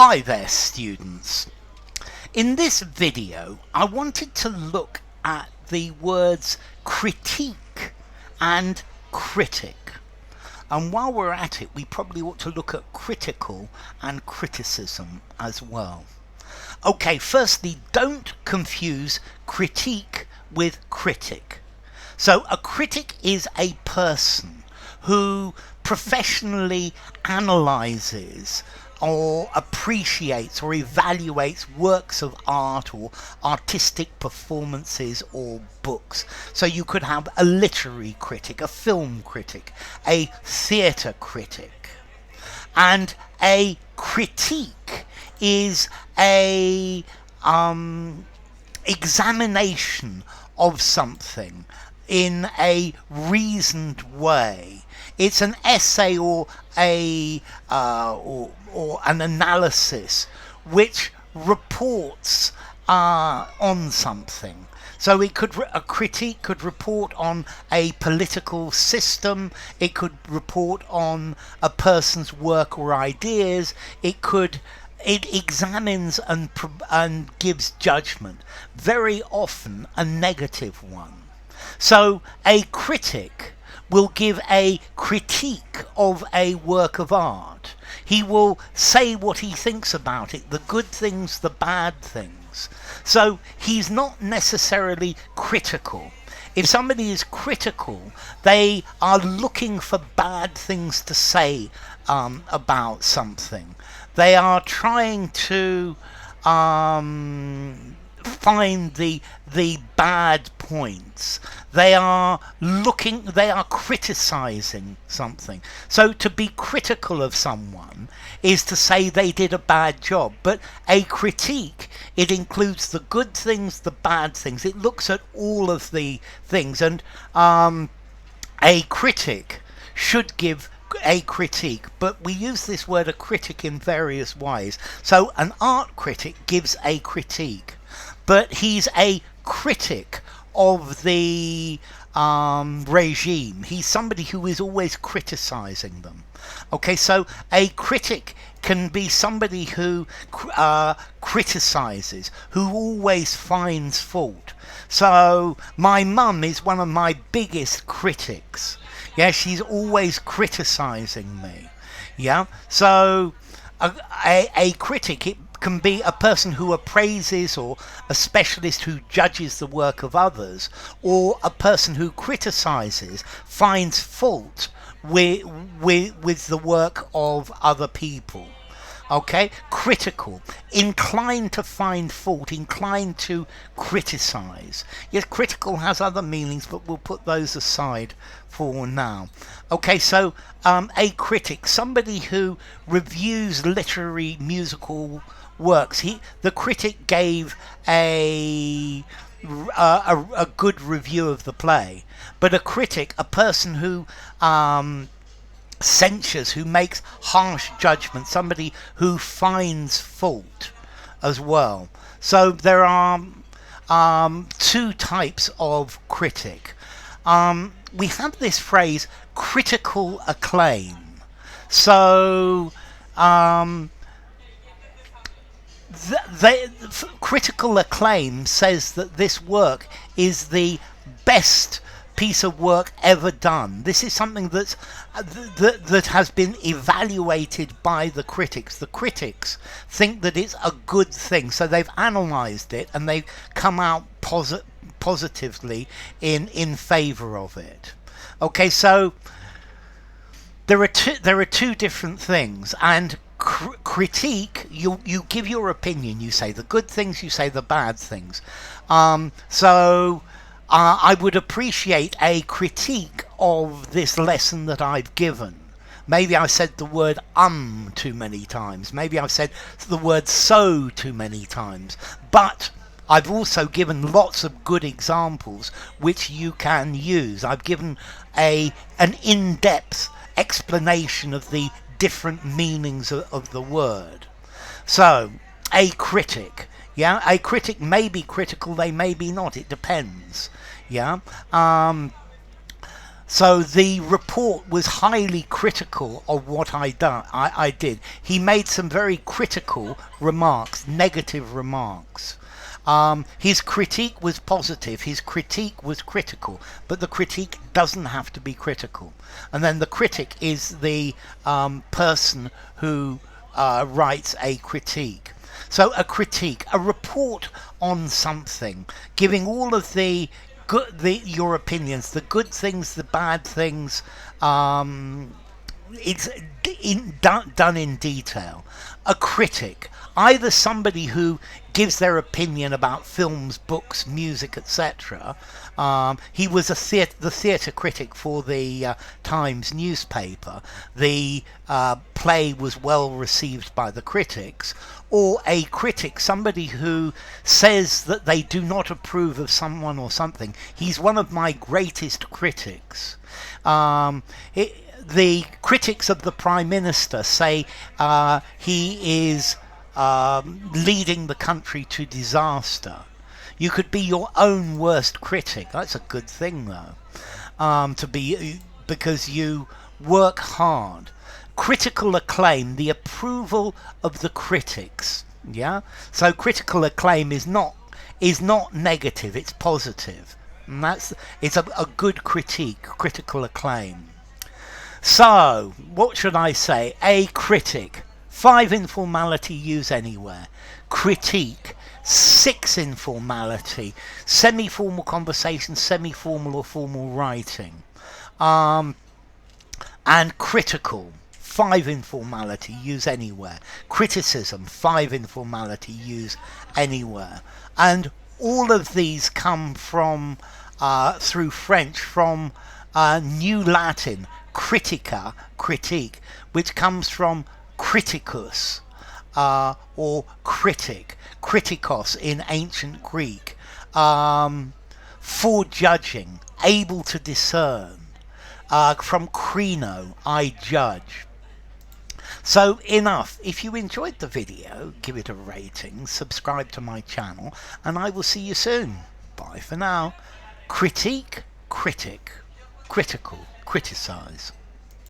Hi there, students. In this video I wanted to look at the words critique and critic, and while we're at it we probably ought to look at critical and criticism as well. Okay, firstly, don't confuse critique with critic. So a critic is a person who professionally analyzes or appreciates or evaluates works of art or artistic performances or books. So you could have a literary critic, a film critic, a theatre critic. And a critique is a examination of something in a reasoned way. It's an essay or an analysis which reports on something. So a critique could report on a political system. It could report on a person's work or ideas. It examines and gives judgment, very often a negative one. So a critic will give a critique of a work of art. He will say what he thinks about it, the good things, the bad things. So he's not necessarily critical. If somebody is critical, they are looking for bad things to say about something. They are trying to find the bad points. They are criticizing something. So to be critical of someone is to say they did a bad job. But a critique, it includes the good things, the bad things. It looks at all of the things. And a critic should give a critique, but we use this word a critic in various ways. So an art critic gives a critique, but he's a critic of the regime. He's somebody who is always criticizing them. Okay, so a critic can be somebody who criticizes, who always finds fault. So my mum is one of my biggest critics. Yeah, she's always criticizing me. Yeah, so a critic, it can be a person who appraises, or a specialist who judges the work of others, or a person who criticizes, finds fault with the work of other people. Okay, critical, inclined to find fault, inclined to criticize. Yes, critical has other meanings, but we'll put those aside for now. Okay, so a critic, somebody who reviews literary musical works. The critic gave a good review of the play, but a critic, a person who censures, who makes harsh judgments, somebody who finds fault as well. So there are two types of critic. We have this phrase critical acclaim. So critical acclaim says that this work is the best piece of work ever done. This is something that has been evaluated by the critics. The critics think that it's a good thing, so they've analysed it and they've come out positively in favour of it. Okay, so there are two different things, and critique, you give your opinion, you say the good things, you say the bad things. I would appreciate a critique of this lesson that I've given. Maybe I've said the word too many times. Maybe I've said the word so too many times. But I've also given lots of good examples which you can use. I've given an in-depth explanation of the different meanings of the word. So, a critic. Yeah, a critic may be critical, they may be not, it depends. Yeah. So the report was highly critical of what I did. He made some very critical remarks, negative remarks. His critique was positive, his critique was critical, but the critique doesn't have to be critical. And then the critic is the person who writes a critique. So a critique, a report on something, giving all of the your opinions, the good things, the bad things. It's done in detail. A critic, either somebody who gives their opinion about films, books, music, etc. He was the theatre critic for the Times newspaper. The play was well received by the critics. Or a critic, somebody who says that they do not approve of someone or something. He's one of my greatest critics. The critics of the Prime Minister say he is leading the country to disaster. You could be your own worst critic. That's a good thing, though, to be, because you work hard. Critical acclaim, the approval of the critics. Yeah. So critical acclaim is not negative. It's positive, and it's a good critique. Critical acclaim. So, what should I say? A critic, 5 informality, use anywhere. Critique, 6 informality, semi-formal conversation, semi-formal or formal writing. And critical, 5 informality, use anywhere. Criticism, 5 informality, use anywhere. And all of these come from, through French, from New Latin, critica, critique, which comes from criticus, or critic, kritikos in ancient Greek, for judging, able to discern, from krino, I judge. So enough. If you enjoyed the video, give it a rating, subscribe to my channel, and I will see you soon. Bye for now. Critique, critic, critical, criticize.